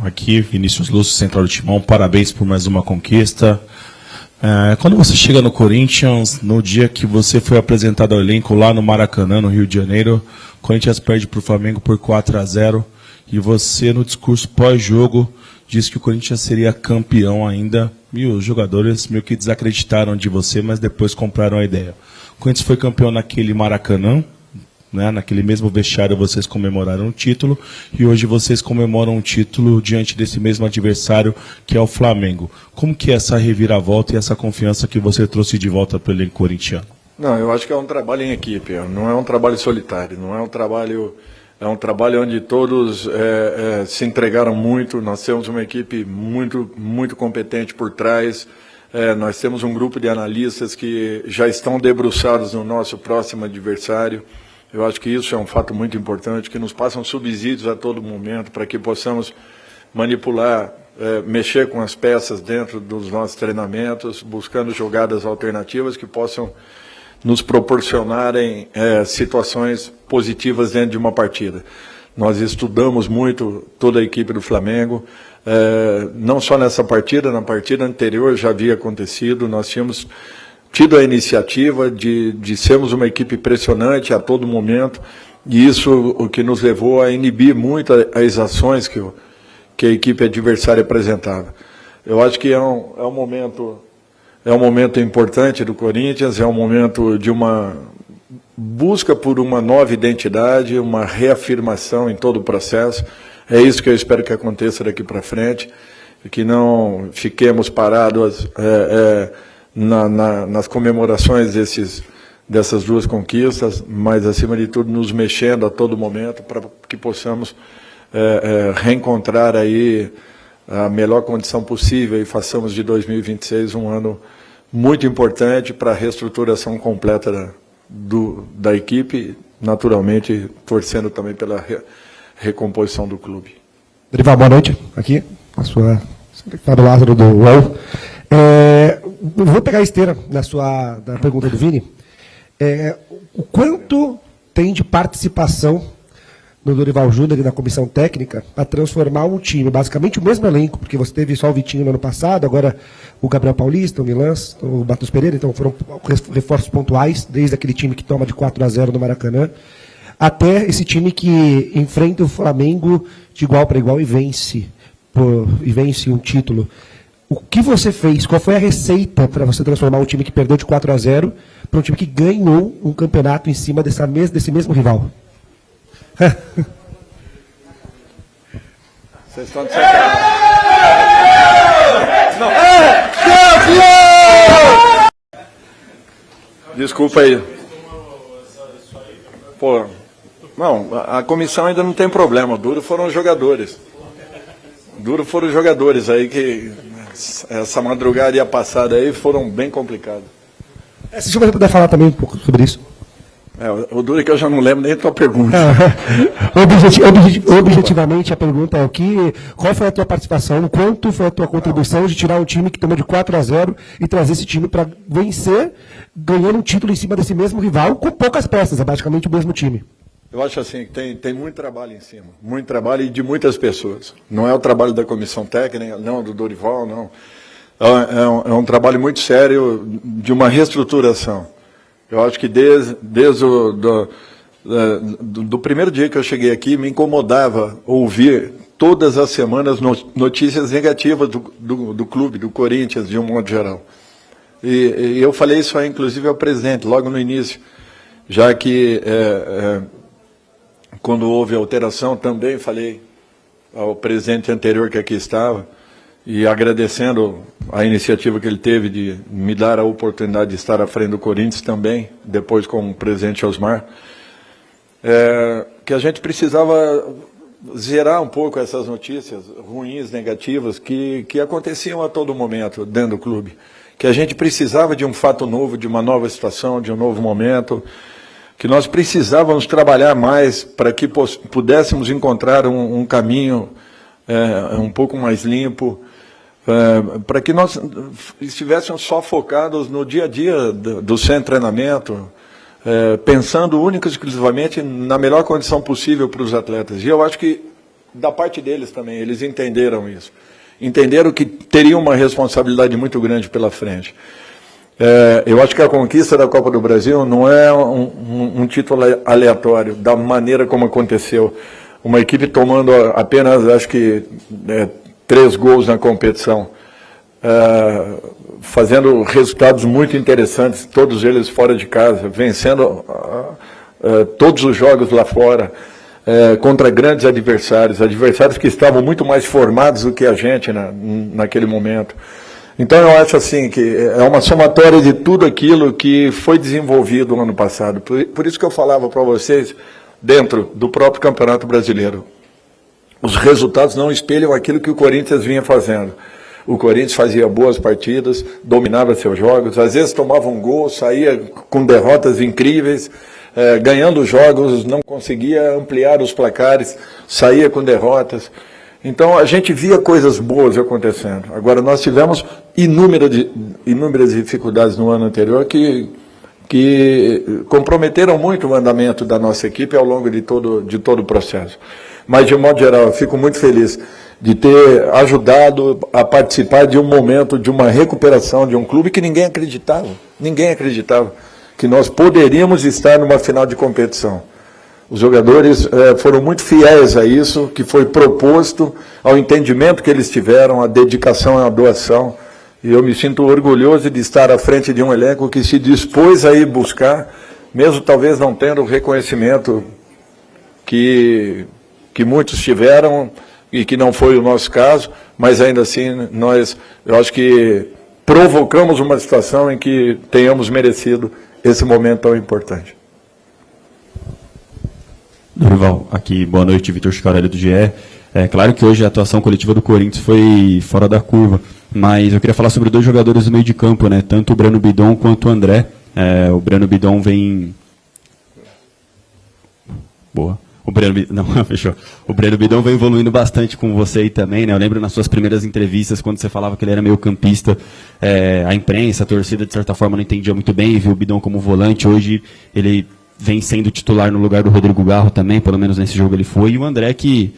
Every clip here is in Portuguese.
aqui, Vinícius Lúcio, Central do Timão, parabéns por mais uma conquista. Quando você chega no Corinthians, no dia que você foi apresentado ao elenco lá no Maracanã, no Rio de Janeiro, o Corinthians perde para o Flamengo por 4-0, e você, no discurso pós-jogo, disse que o Corinthians seria campeão ainda, e os jogadores meio que desacreditaram de você, mas depois compraram a ideia. O Corinthians foi campeão naquele Maracanã, né, naquele mesmo vestiário vocês comemoraram o título, e hoje vocês comemoram um título diante desse mesmo adversário, que é o Flamengo. Como que é essa reviravolta e essa confiança que você trouxe de volta para o elenco corintiano? Não, eu acho que é um trabalho em equipe, não é um trabalho solitário, não é um trabalho... É um trabalho onde todos se entregaram muito. Nós temos uma equipe muito competente por trás. Nós temos um grupo de analistas que já estão debruçados no nosso próximo adversário. Eu acho que isso é um fato muito importante, que nos passam subsídios a todo momento para que possamos manipular, mexer com as peças dentro dos nossos treinamentos, buscando jogadas alternativas que possam nos proporcionarem situações positivas dentro de uma partida. Nós estudamos muito toda a equipe do Flamengo, não só nessa partida, na partida anterior já havia acontecido, nós tínhamos tido a iniciativa de sermos uma equipe impressionante a todo momento, e isso o que nos levou a inibir muito as ações que a equipe adversária apresentava. Eu acho que é um momento importante do Corinthians, é um momento de uma busca por uma nova identidade, uma reafirmação em todo o processo. É isso que eu espero que aconteça daqui para frente, que não fiquemos parados nas comemorações dessas duas conquistas, mas, acima de tudo, nos mexendo a todo momento para que possamos reencontrar aí a melhor condição possível e façamos de 2026 um ano muito importante para a reestruturação completa da equipe, naturalmente torcendo também pela recomposição do clube. Dorival, boa noite. Aqui, a sua secretária Lázaro do UOL. Vou pegar a esteira da pergunta do Vini. O quanto tem de participação do Dorival Júnior e na comissão técnica a transformar um time, basicamente o mesmo elenco, porque você teve só o Vitinho no ano passado, agora o Gabriel Paulista, o Milans, o Matheus Pereira, então foram reforços pontuais, desde aquele time que toma de 4-0 no Maracanã, até esse time que enfrenta o Flamengo de igual para igual e vence um título. O que você fez? Qual foi a receita para você transformar um time que perdeu de 4-0 para um time que ganhou um campeonato em cima desse mesmo rival? Vocês estão de sacanagem. Desculpa aí. Pô, não, a comissão ainda não tem problema. Duro foram os jogadores. Aí que essa madrugada passada aí foram bem complicados. Se você puder falar também um pouco sobre isso. O duro é que eu já não lembro nem a tua pergunta. Objetivamente, a pergunta é qual foi a tua participação, quanto foi a tua contribuição de tirar um time que tomou de 4-0 e trazer esse time para vencer, ganhando um título em cima desse mesmo rival, com poucas peças, é basicamente o mesmo time. Eu acho assim que tem muito trabalho em cima, muito trabalho e de muitas pessoas. Não é o trabalho da comissão técnica, não, do Dorival, não. É um trabalho muito sério de uma reestruturação. Eu acho que desde do primeiro dia que eu cheguei aqui, me incomodava ouvir todas as semanas notícias negativas do clube, do Corinthians, de um modo geral. E eu falei isso aí, inclusive, ao presidente, logo no início, já que quando houve alteração, também falei ao presidente anterior que aqui estava, e agradecendo a iniciativa que ele teve de me dar a oportunidade de estar à frente do Corinthians também, depois com o presidente Osmar, que a gente precisava zerar um pouco essas notícias ruins, negativas, que aconteciam a todo momento dentro do clube. Que a gente precisava de um fato novo, de uma nova situação, de um novo momento, que nós precisávamos trabalhar mais para que pudéssemos encontrar um caminho um pouco mais limpo, para que nós estivéssemos só focados no dia a dia do centro de treinamento, pensando única e exclusivamente na melhor condição possível para os atletas. E eu acho que da parte deles também, eles entenderam isso. Entenderam que teriam uma responsabilidade muito grande pela frente. Eu acho que a conquista da Copa do Brasil não é um título aleatório, da maneira como aconteceu. Uma equipe tomando apenas, acho que, 3 gols na competição, fazendo resultados muito interessantes, todos eles fora de casa, vencendo todos os jogos lá fora, contra grandes adversários, adversários que estavam muito mais formados do que a gente naquele momento. Então eu acho assim que é uma somatória de tudo aquilo que foi desenvolvido no ano passado. Por isso que eu falava para vocês, dentro do próprio Campeonato Brasileiro, os resultados não espelham aquilo que o Corinthians vinha fazendo. O Corinthians fazia boas partidas, dominava seus jogos, às vezes tomava um gol, saía com derrotas incríveis, ganhando jogos, não conseguia ampliar os placares, saía com derrotas. Então a gente via coisas boas acontecendo. Agora nós tivemos inúmeras dificuldades no ano anterior que comprometeram muito o andamento da nossa equipe ao longo de todo o processo. Mas, de modo geral, eu fico muito feliz de ter ajudado a participar de um momento, de uma recuperação de um clube que ninguém acreditava que nós poderíamos estar numa final de competição. Os jogadores foram muito fiéis a isso, que foi proposto, ao entendimento que eles tiveram, a dedicação à doação. E eu me sinto orgulhoso de estar à frente de um elenco que se dispôs a ir buscar, mesmo talvez não tendo o reconhecimento que muitos tiveram e que não foi o nosso caso, mas ainda assim eu acho que provocamos uma situação em que tenhamos merecido esse momento tão importante. Dorival, aqui, boa noite, Vitor Chicarelli do GE. É claro que hoje a atuação coletiva do Corinthians foi fora da curva, mas eu queria falar sobre 2 jogadores do meio de campo, né? Tanto o Breno Bidon quanto o André. O Breno Bidon vem... Boa. Fechou. O Breno Bidon vem evoluindo bastante com você aí também, né? Eu lembro nas suas primeiras entrevistas, quando você falava que ele era meio campista, a imprensa, a torcida, de certa forma, não entendia muito bem, viu o Bidon como volante. Hoje ele vem sendo titular no lugar do Rodrigo Garro também, pelo menos nesse jogo ele foi. E o André que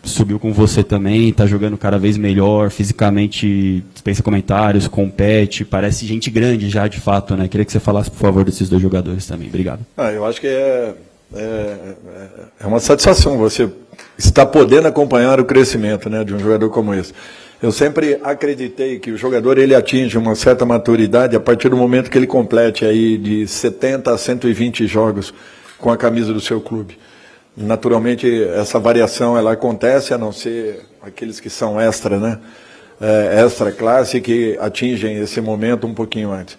subiu com você também, está jogando cada vez melhor, fisicamente dispensa comentários, compete, parece gente grande já, de fato, né? Queria que você falasse, por favor, desses 2 jogadores também. Obrigado. Eu acho que é uma satisfação você estar podendo acompanhar o crescimento, né, de um jogador como esse. Eu sempre acreditei que o jogador ele atinge uma certa maturidade a partir do momento que ele complete aí de 70 a 120 jogos com a camisa do seu clube. Naturalmente, essa variação ela acontece, a não ser aqueles que são extra, né? Extra classe, que atingem esse momento um pouquinho antes.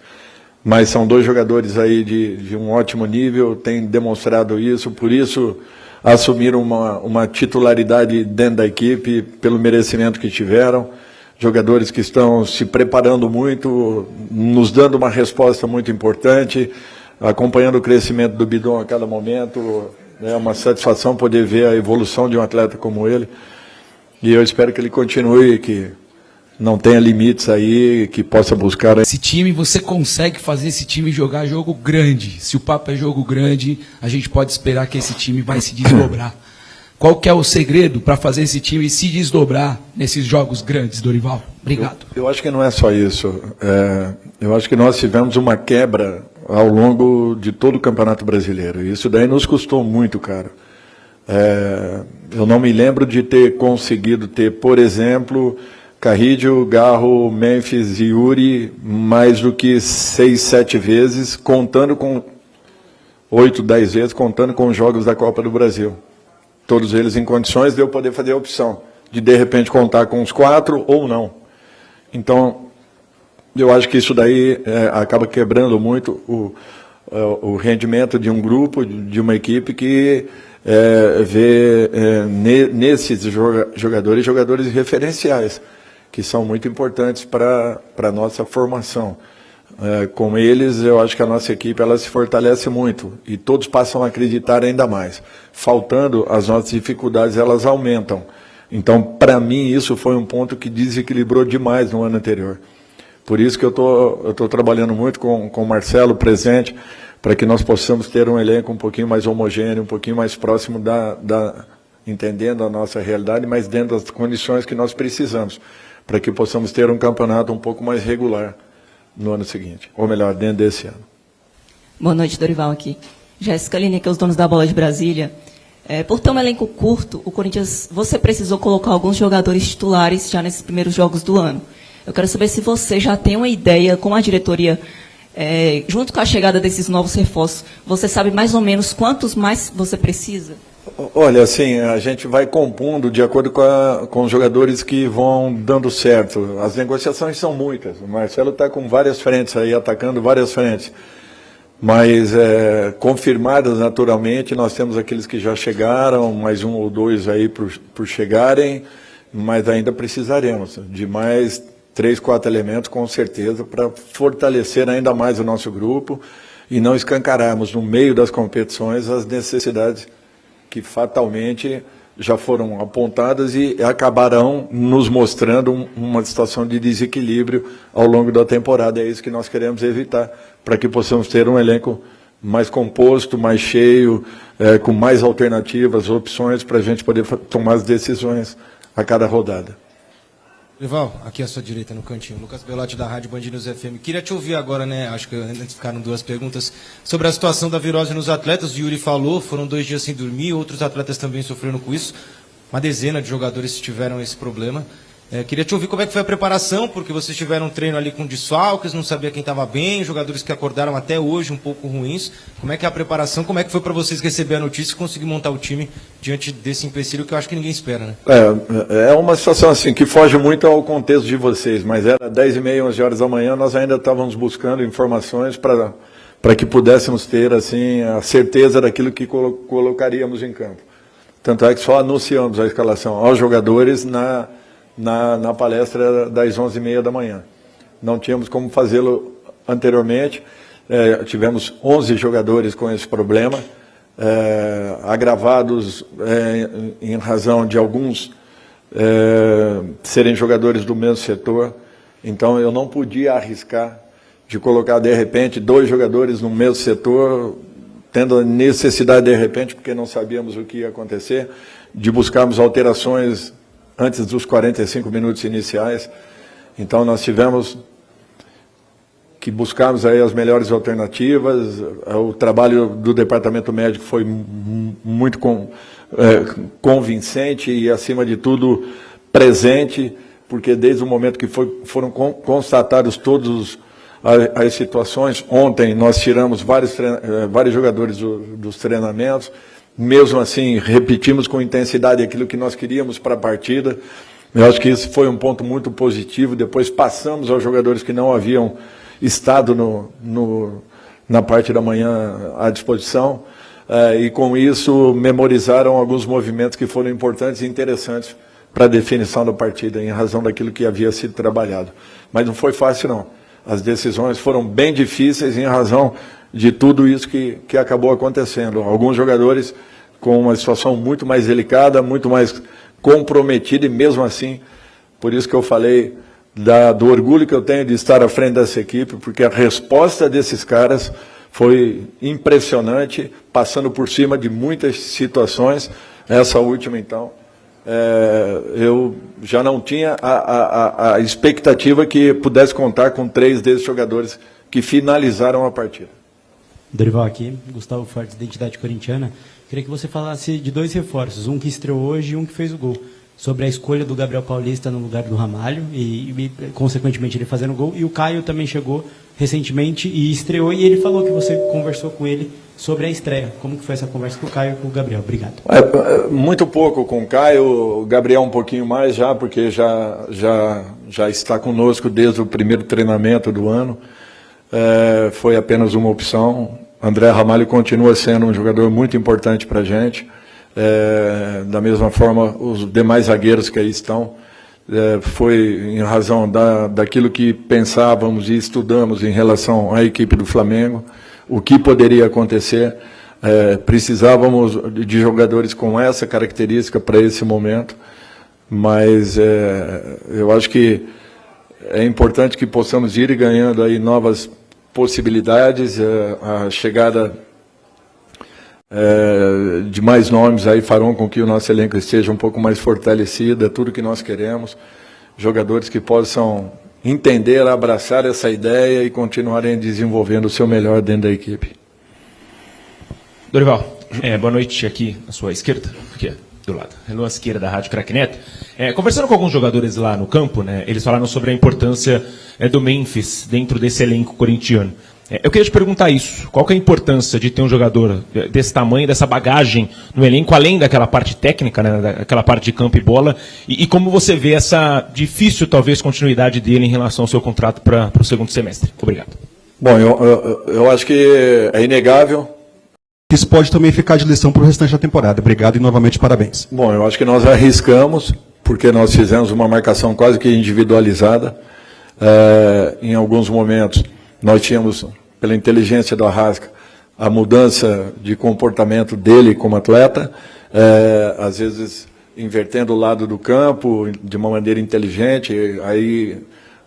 Mas são 2 jogadores aí de um ótimo nível, têm demonstrado isso, por isso assumiram uma titularidade dentro da equipe, pelo merecimento que tiveram. Jogadores que estão se preparando muito, nos dando uma resposta muito importante, acompanhando o crescimento do Bidon a cada momento. É uma satisfação poder ver a evolução de um atleta como ele. E eu espero que ele continue, que não tenha limites aí, que possa buscar... Esse time, você consegue fazer esse time jogar jogo grande. Se o papo é jogo grande, a gente pode esperar que esse time vai se desdobrar. Qual que é o segredo para fazer esse time se desdobrar nesses jogos grandes, Dorival? Obrigado. Eu acho que não é só isso. Eu acho que nós tivemos uma quebra ao longo de todo o Campeonato Brasileiro. E isso daí nos custou muito caro. Eu não me lembro de ter conseguido ter, por exemplo... Carrídio, Garro, Memphis e Yuri, mais do que 6, 7 vezes, contando com 8, 10 vezes, contando com os jogos da Copa do Brasil. Todos eles em condições de eu poder fazer a opção de repente, contar com os 4 ou não. Então, eu acho que isso daí acaba quebrando muito o rendimento de um grupo, de uma equipe que vê nesses jogadores referenciais, que são muito importantes para a nossa formação. Com eles, eu acho que a nossa equipe ela se fortalece muito e todos passam a acreditar ainda mais. Faltando, as nossas dificuldades elas aumentam. Então, para mim, isso foi um ponto que desequilibrou demais no ano anterior. Por isso que eu tô trabalhando muito com o Marcelo presente, para que nós possamos ter um elenco um pouquinho mais homogêneo, um pouquinho mais próximo entendendo a nossa realidade, mas dentro das condições que nós precisamos, para que possamos ter um campeonato um pouco mais regular no ano seguinte, ou melhor, dentro desse ano. Boa noite, Dorival aqui. Jéssica Aline, aqui, os donos da Bola de Brasília. Por ter um elenco curto, o Corinthians, você precisou colocar alguns jogadores titulares já nesses primeiros jogos do ano. Eu quero saber se você já tem uma ideia com a diretoria, junto com a chegada desses novos reforços, você sabe mais ou menos quantos mais você precisa? Olha, assim, a gente vai compondo de acordo com os jogadores que vão dando certo. As negociações são muitas. O Marcelo está com várias frentes aí, atacando várias frentes. Mas confirmadas naturalmente, nós temos aqueles que já chegaram, mais um ou dois aí por chegarem, mas ainda precisaremos de mais 3, 4 elementos, com certeza, para fortalecer ainda mais o nosso grupo e não escancararmos no meio das competições as necessidades que fatalmente já foram apontadas e acabarão nos mostrando uma situação de desequilíbrio ao longo da temporada. É isso que nós queremos evitar, para que possamos ter um elenco mais composto, mais cheio, com mais alternativas, opções, para a gente poder tomar as decisões a cada rodada. Dorival, aqui à sua direita no cantinho, Lucas Belotti da Rádio Band News FM. Queria te ouvir agora, né, acho que antes ficaram 2 perguntas, sobre a situação da virose nos atletas. O Yuri falou, foram 2 dias sem dormir, outros atletas também sofreram com isso. Uma dezena de jogadores tiveram esse problema. Queria te ouvir como é que foi a preparação, porque vocês tiveram um treino ali com desfalques, não sabia quem estava bem, jogadores que acordaram até hoje um pouco ruins. Como é que é a preparação, como é que foi para vocês receber a notícia e conseguir montar o time diante desse empecilho que eu acho que ninguém espera, né? É uma situação assim que foge muito ao contexto de vocês, mas era 10h30, 11 horas da manhã, nós ainda estávamos buscando informações para que pudéssemos ter assim a certeza daquilo que colocaríamos em campo. Tanto é que só anunciamos a escalação aos jogadores na palestra das 11h30 da manhã. Não tínhamos como fazê-lo anteriormente. Tivemos 11 jogadores com esse problema, agravados em razão de alguns serem jogadores do mesmo setor. Então, eu não podia arriscar de colocar, de repente, 2 jogadores no mesmo setor, tendo a necessidade, de repente, porque não sabíamos o que ia acontecer, de buscarmos alterações antes dos 45 minutos iniciais. Então, nós tivemos que buscarmos aí as melhores alternativas. O trabalho do departamento médico foi muito convincente e, acima de tudo, presente, porque desde o momento que foram constatados todos as situações, ontem nós tiramos vários jogadores dos treinamentos. Mesmo assim, repetimos com intensidade aquilo que nós queríamos para a partida. Eu acho que isso foi um ponto muito positivo. Depois passamos aos jogadores que não haviam estado na parte da manhã à disposição. E com isso memorizaram alguns movimentos que foram importantes e interessantes para a definição da partida, em razão daquilo que havia sido trabalhado. Mas não foi fácil, não. As decisões foram bem difíceis em razão de tudo isso que acabou acontecendo. Alguns jogadores com uma situação muito mais delicada, muito mais comprometida, e mesmo assim, por isso que eu falei do orgulho que eu tenho de estar à frente dessa equipe, porque a resposta desses caras foi impressionante, passando por cima de muitas situações. Essa última, então, eu já não tinha a expectativa que pudesse contar com 3 desses jogadores que finalizaram a partida. Dorival aqui, Gustavo Fortes, Identidade Corintiana. Queria que você falasse de 2 reforços, um que estreou hoje e um que fez o gol. Sobre a escolha do Gabriel Paulista no lugar do Ramalho e consequentemente, ele fazendo o gol. E o Caio também chegou recentemente e estreou, e ele falou que você conversou com ele sobre a estreia. Como que foi essa conversa com o Caio e com o Gabriel? Obrigado. Muito pouco com o Caio, o Gabriel um pouquinho mais já, porque já está conosco desde o primeiro treinamento do ano. Foi apenas uma opção. André Ramalho continua sendo um jogador muito importante para a gente. Da mesma forma, os demais zagueiros que aí estão. Foi em razão daquilo que pensávamos e estudamos em relação à equipe do Flamengo, o que poderia acontecer. Precisávamos de jogadores com essa característica para esse momento, mas eu acho que é importante que possamos ir ganhando aí novas possibilidades. A chegada demais nomes aí farão com que o nosso elenco esteja um pouco mais fortalecido, é tudo que nós queremos. Jogadores que possam entender, abraçar essa ideia e continuarem desenvolvendo o seu melhor dentro da equipe. Dorival, boa noite aqui à sua esquerda, aqui do lado, Renan Siqueira da Rádio Craque Neto. Conversando com alguns jogadores lá no campo, né, eles falaram sobre a importância do Memphis dentro desse elenco corintiano. Eu queria te perguntar isso, qual que é a importância de ter um jogador desse tamanho, dessa bagagem no elenco, além daquela parte técnica, né, daquela parte de campo e bola, e como você vê essa difícil, talvez, continuidade dele em relação ao seu contrato para o segundo semestre? Obrigado. Bom, eu acho que é inegável. Isso pode também ficar de lição para o restante da temporada. Obrigado e novamente parabéns. Bom, eu acho que nós arriscamos, porque nós fizemos uma marcação quase que individualizada. Em alguns momentos, nós tínhamos, pela inteligência do Arrasca, a mudança de comportamento dele como atleta, às vezes invertendo o lado do campo de uma maneira inteligente, aí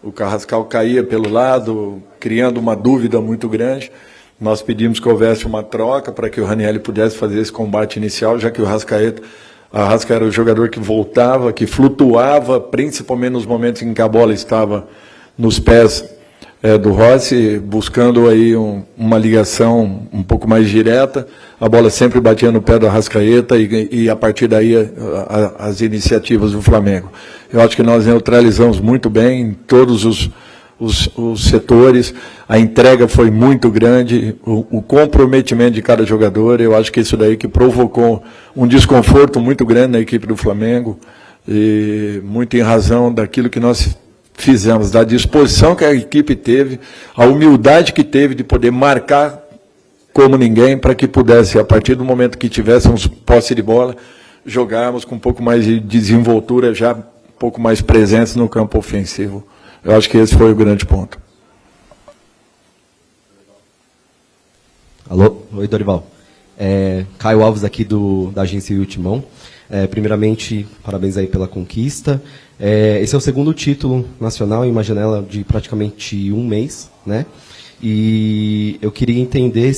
o Carrascal caía pelo lado, criando uma dúvida muito grande. Nós pedimos que houvesse uma troca para que o Ranieri pudesse fazer esse combate inicial, já que o Arrasca era o jogador que voltava, que flutuava, principalmente nos momentos em que a bola estava nos pés do Rossi, buscando aí uma ligação um pouco mais direta. A bola sempre batia no pé do Arrascaeta e a partir daí as iniciativas do Flamengo. Eu acho que nós neutralizamos muito bem em todos os setores, a entrega foi muito grande, o comprometimento de cada jogador, eu acho que isso daí que provocou um desconforto muito grande na equipe do Flamengo, e muito em razão daquilo que nós fizemos, da disposição que a equipe teve, a humildade que teve de poder marcar como ninguém, para que pudesse, a partir do momento que tivéssemos posse de bola, jogarmos com um pouco mais de desenvoltura, já um pouco mais presentes no campo ofensivo. Eu acho que esse foi o grande ponto. Alô? Oi, Dorival. Caio Alves aqui da agência Ultimão. Primeiramente, parabéns aí pela conquista. Esse é o segundo título nacional em uma janela de praticamente um mês, né? E eu queria entender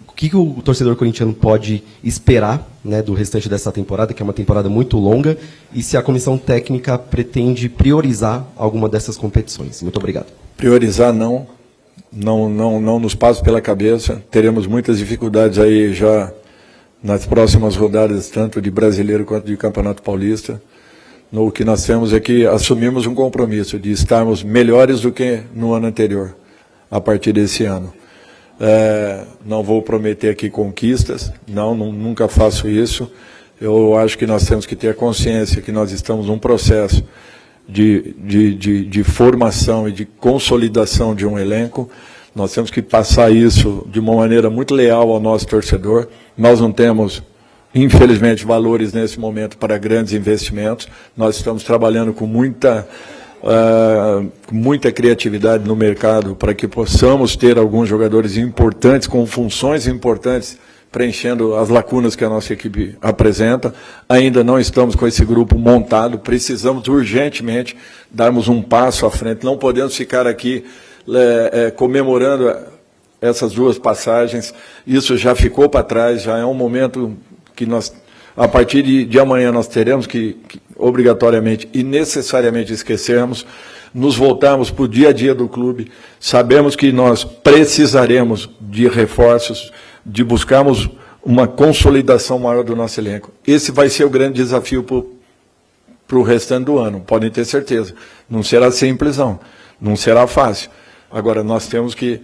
o que o torcedor corintiano pode esperar, né, do restante dessa temporada, que é uma temporada muito longa, e se a comissão técnica pretende priorizar alguma dessas competições. Muito obrigado. Priorizar não nos passa pela cabeça. Teremos muitas dificuldades aí já nas próximas rodadas, tanto de Brasileiro quanto de Campeonato Paulista. O que nós temos é que assumimos um compromisso de estarmos melhores do que no ano anterior, a partir desse ano. Não vou prometer aqui conquistas, nunca faço isso. Eu acho que nós temos que ter a consciência que nós estamos num processo de formação e de consolidação de um elenco. Nós temos que passar isso de uma maneira muito leal ao nosso torcedor. Nós não temos, infelizmente, valores nesse momento para grandes investimentos. Nós estamos trabalhando com muita criatividade no mercado para que possamos ter alguns jogadores importantes, com funções importantes, preenchendo as lacunas que a nossa equipe apresenta. Ainda não estamos com esse grupo montado, precisamos urgentemente darmos um passo à frente. Não podemos ficar aqui comemorando essas duas passagens. Isso já ficou para trás, já é um momento que nós, a partir de amanhã, nós teremos que obrigatoriamente e necessariamente esquecermos, nos voltarmos para o dia a dia do clube. Sabemos que nós precisaremos de reforços, de buscarmos uma consolidação maior do nosso elenco. Esse vai ser o grande desafio para o restante do ano, podem ter certeza. Não será simples, não será fácil. Agora, nós temos que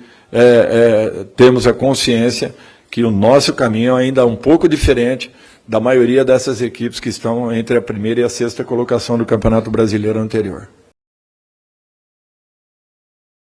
termos a consciência que o nosso caminho ainda é um pouco diferente da maioria dessas equipes que estão entre a primeira e a sexta colocação do Campeonato Brasileiro anterior.